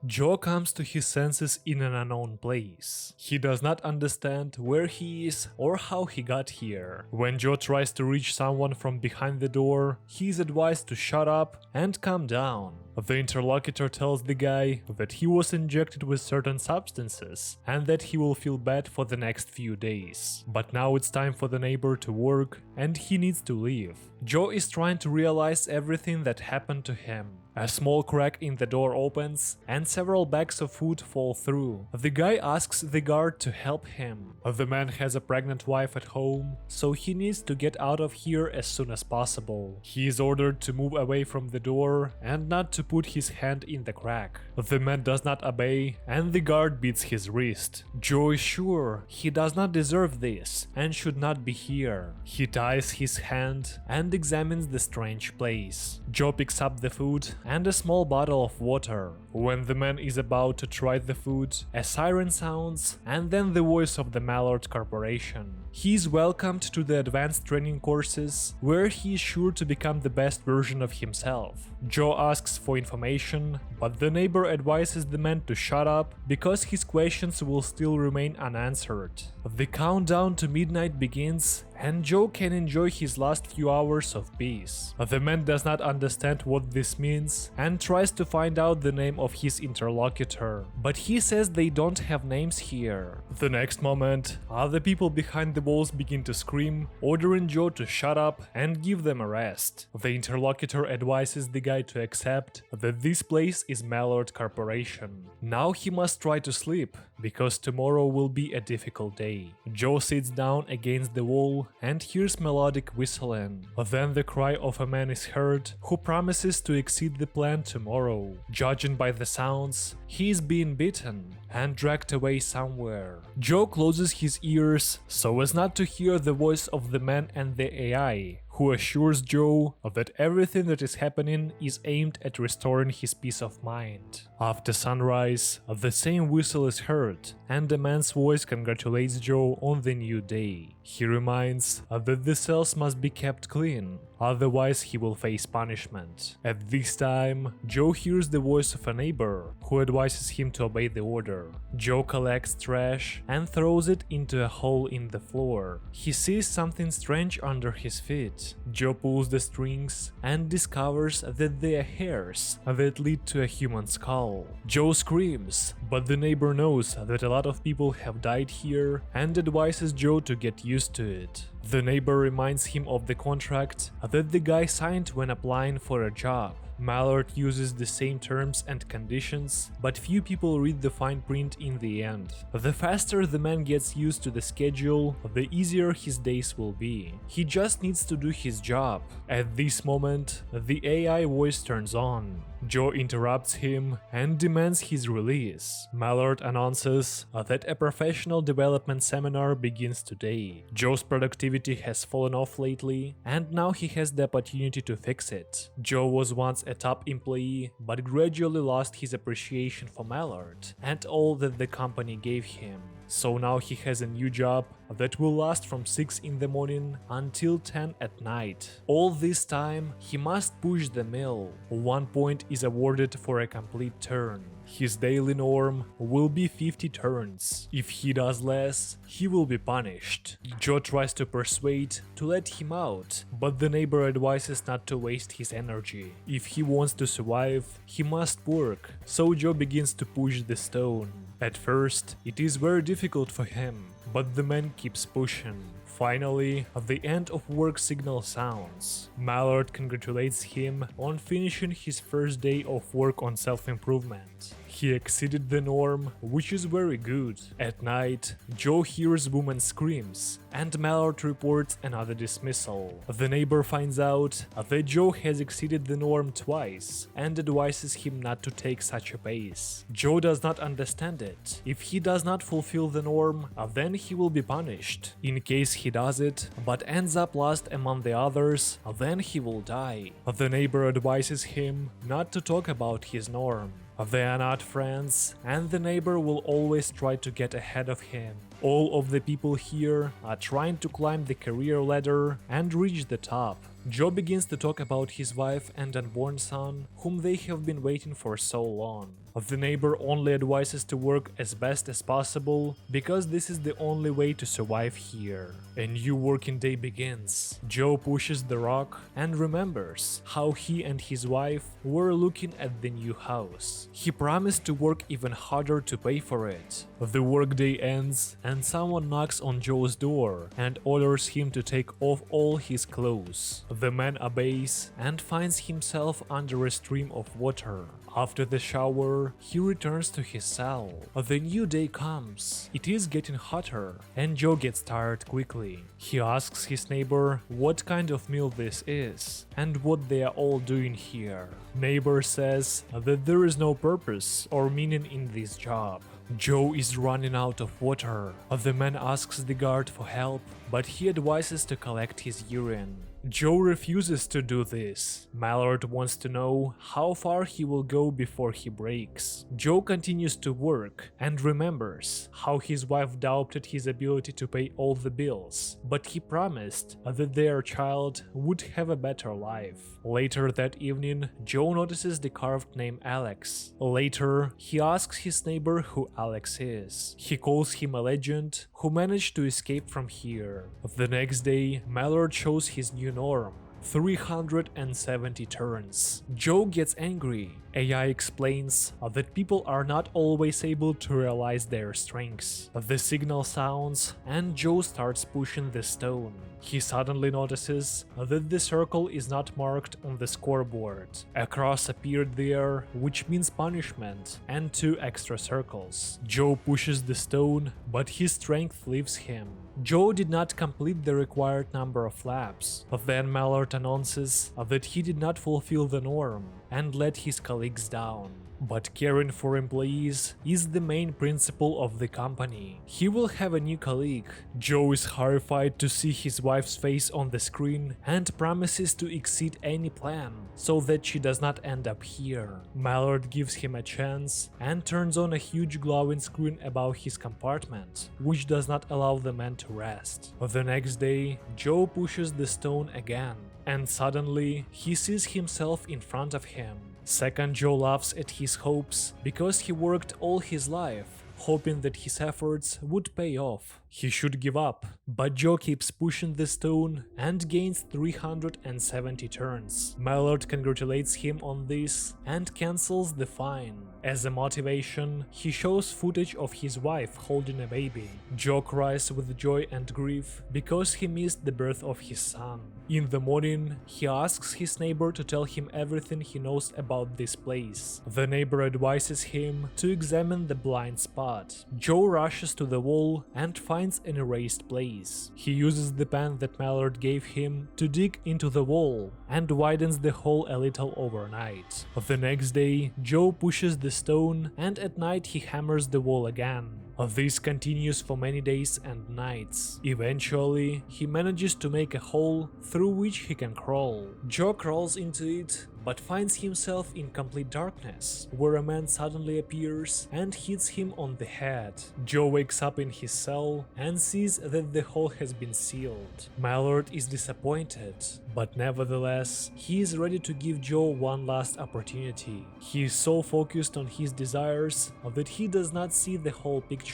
Joe comes to his senses in an unknown place. He does not understand where he is or how he got here. When Joe tries to reach someone from behind the door, he is advised to shut up and calm down. The interlocutor tells the guy that he was injected with certain substances and that he will feel bad for the next few days. But now it's time for the neighbor to work and he needs to leave. Joe is trying to realize everything that happened to him. A small crack in the door opens and several bags of food fall through. The guy asks the guard to help him. The man has a pregnant wife at home, so he needs to get out of here as soon as possible. He is ordered to move away from the door and not to put his hand in the crack. The man does not obey and the guard beats his wrist. Joe is sure he does not deserve this and should not be here. He ties his hand and examines the strange place. Joe picks up the food and a small bottle of water. When the man is about to try the food, a siren sounds and then the voice of the Mallard Corporation. He is welcomed to the advanced training courses, where he is sure to become the best version of himself. Joe asks for information, but the neighbor advises the man to shut up because his questions will still remain unanswered. The countdown to midnight begins and Joe can enjoy his last few hours of peace. The man does not understand what this means and tries to find out the name of his interlocutor, but he says they don't have names here. The next moment, other people behind the walls begin to scream, ordering Joe to shut up and give them a rest. The interlocutor advises the guy to accept that this place is Mallard Corporation. Now he must try to sleep, because tomorrow will be a difficult day. Joe sits down against the wall and hears melodic whistling. Then the cry of a man is heard, who promises to exceed the plan tomorrow. Judging by the sounds, he is being beaten and dragged away somewhere. Joe closes his ears so as not to hear the voice of the man and the AI, who assures Joe that everything that is happening is aimed at restoring his peace of mind. After sunrise, the same whistle is heard, and the man's voice congratulates Joe on the new day. He reminds that the cells must be kept clean, otherwise he will face punishment. At this time, Joe hears the voice of a neighbor, who advises him to obey the order. Joe collects trash and throws it into a hole in the floor. He sees something strange under his feet. Joe pulls the strings and discovers that they are hairs that lead to a human skull. Joe screams, but the neighbor knows that a lot of people have died here and advises Joe to get used to it. The neighbor reminds him of the contract that the guy signed when applying for a job. Mallard uses the same terms and conditions, but few people read the fine print in the end. The faster the man gets used to the schedule, the easier his days will be. He just needs to do his job. At this moment, the AI voice turns on. Joe interrupts him and demands his release. Mallard announces that a professional development seminar begins today. Joe's productivity has fallen off lately, and now he has the opportunity to fix it. Joe was once a top employee, but gradually lost his appreciation for Mallard and all that the company gave him. So now he has a new job that will last from 6 in the morning until 10 at night. All this time, he must push the mill. 1 point is awarded for a complete turn. His daily norm will be 50 turns. If he does less, he will be punished. Joe tries to persuade to let him out, but the neighbor advises not to waste his energy. If he wants to survive, he must work, so Joe begins to push the stone. At first, it is very difficult for him, but the man keeps pushing. Finally, the end of work signal sounds. Mallard congratulates him on finishing his first day of work on self-improvement. He exceeded the norm, which is very good. At night, Joe hears women's screams, and Mallard reports another dismissal. The neighbor finds out that Joe has exceeded the norm twice, and advises him not to take such a pace. Joe does not understand it. If he does not fulfill the norm, then he will be punished. In case he does it, but ends up last among the others, then he will die. The neighbor advises him not to talk about his norm. They are not friends, and the neighbor will always try to get ahead of him. All of the people here are trying to climb the career ladder and reach the top. Joe begins to talk about his wife and unborn son, whom they have been waiting for so long. The neighbor only advises to work as best as possible, because this is the only way to survive here. A new working day begins. Joe pushes the rock and remembers how he and his wife were looking at the new house. He promised to work even harder to pay for it. The workday ends and someone knocks on Joe's door and orders him to take off all his clothes. The man obeys and finds himself under a stream of water. After the shower, he returns to his cell. The new day comes. It is getting hotter, and Joe gets tired quickly. He asks his neighbor what kind of meal this is, and what they are all doing here. Neighbor says that there is no purpose or meaning in this job. Joe is running out of water. The man asks the guard for help, but he advises to collect his urine. Joe refuses to do this. Mallard wants to know how far he will go before he breaks. Joe continues to work and remembers how his wife doubted his ability to pay all the bills, but he promised that their child would have a better life. Later that evening, Joe notices the carved name Alex. Later, he asks his neighbor who Alex is. He calls him a legend who managed to escape from here. The next day, Mallard shows his new norm: 370 turns. Joe gets angry. AI explains that people are not always able to realize their strengths. The signal sounds and Joe starts pushing the stone. He suddenly notices that the circle is not marked on the scoreboard. A cross appeared there, which means punishment, and 2 extra circles. Joe pushes the stone, but his strength leaves him. Joe did not complete the required number of laps. Then Mallard announces that he did not fulfill the norm and let his colleagues down. But caring for employees is the main principle of the company. He will have a new colleague. Joe is horrified to see his wife's face on the screen and promises to exceed any plan so that she does not end up here. Mallard gives him a chance and turns on a huge glowing screen above his compartment, which does not allow the man to rest. The next day, Joe pushes the stone again, and suddenly he sees himself in front of him. Second, Joe laughs at his hopes because he worked all his life, hoping that his efforts would pay off. He should give up, but Joe keeps pushing the stone and gains 370 turns. Mallard congratulates him on this and cancels the fine. As a motivation, he shows footage of his wife holding a baby. Joe cries with joy and grief because he missed the birth of his son. In the morning, he asks his neighbor to tell him everything he knows about this place. The neighbor advises him to examine the blind spot. Joe rushes to the wall and finds an erased place. He uses the pen that Mallard gave him to dig into the wall and widens the hole a little overnight. The next day, Joe pushes the stone and at night he hammers the wall again. This continues for many days and nights. Eventually, he manages to make a hole through which he can crawl. Joe crawls into it, but finds himself in complete darkness, where a man suddenly appears and hits him on the head. Joe wakes up in his cell and sees that the hole has been sealed. Mallard is disappointed, but nevertheless, he is ready to give Joe one last opportunity. He is so focused on his desires that he does not see the whole picture.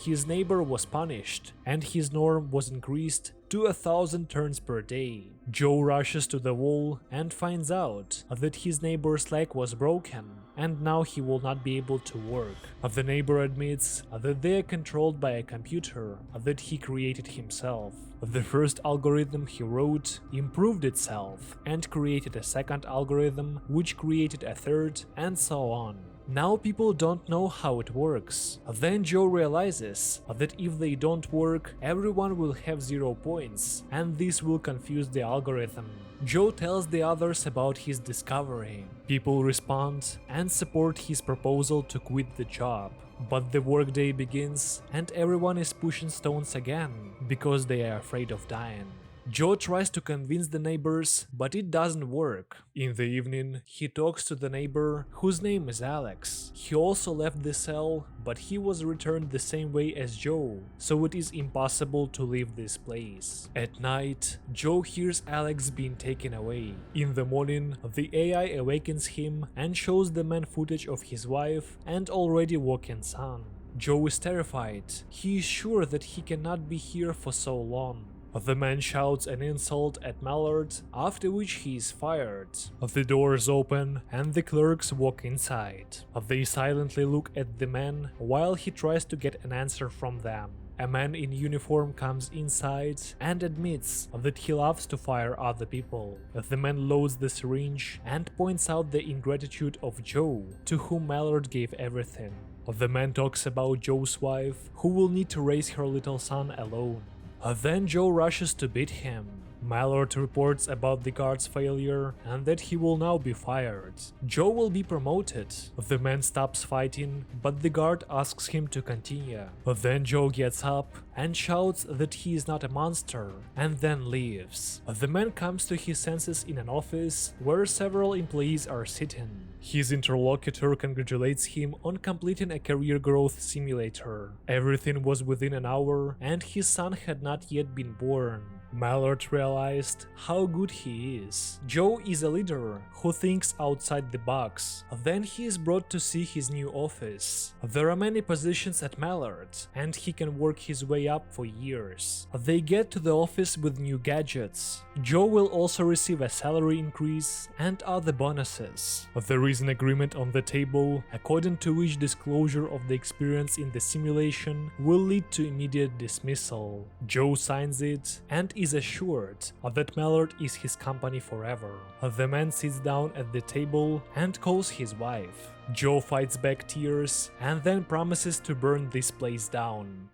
His neighbor was punished, and his norm was increased to 1,000 turns per day. Joe rushes to the wall and finds out that his neighbor's leg was broken, and now he will not be able to work. The neighbor admits that they are controlled by a computer that he created himself. The first algorithm he wrote improved itself and created a second algorithm, which created a third, and so on. Now people don't know how it works. Then Joe realizes that if they don't work, everyone will have 0 points, and this will confuse the algorithm. Joe tells the others about his discovery. People respond and support his proposal to quit the job. But the workday begins and everyone is pushing stones again because they are afraid of dying. Joe tries to convince the neighbors, but it doesn't work. In the evening, he talks to the neighbor, whose name is Alex. He also left the cell, but he was returned the same way as Joe, so it is impossible to leave this place. At night, Joe hears Alex being taken away. In the morning, the AI awakens him and shows the man footage of his wife and already walking son. Joe is terrified. He is sure that he cannot be here for so long. The man shouts an insult at Mallard, after which he is fired. The doors open and the clerks walk inside. They silently look at the man while he tries to get an answer from them. A man in uniform comes inside and admits that he loves to fire other people. The man loads the syringe and points out the ingratitude of Joe, to whom Mallard gave everything. The man talks about Joe's wife, who will need to raise her little son alone. Then Joe rushes to beat him. Mallard reports about the guard's failure and that he will now be fired. Joe will be promoted. The man stops fighting, but the guard asks him to continue. Then Joe gets up and shouts that he is not a monster, and then leaves. The man comes to his senses in an office where several employees are sitting. His interlocutor congratulates him on completing a career growth simulator. Everything was within an hour, and his son had not yet been born. Mallard realized how good he is. Joe is a leader who thinks outside the box. Then he is brought to see his new office. There are many positions at Mallard, and he can work his way up for years. They get to the office with new gadgets. Joe will also receive a salary increase and other bonuses. There is an agreement on the table, according to which disclosure of the experience in the simulation will lead to immediate dismissal. Joe signs it and is assured that Mallard is his company forever. The man sits down at the table and calls his wife. Joe fights back tears and then promises to burn this place down.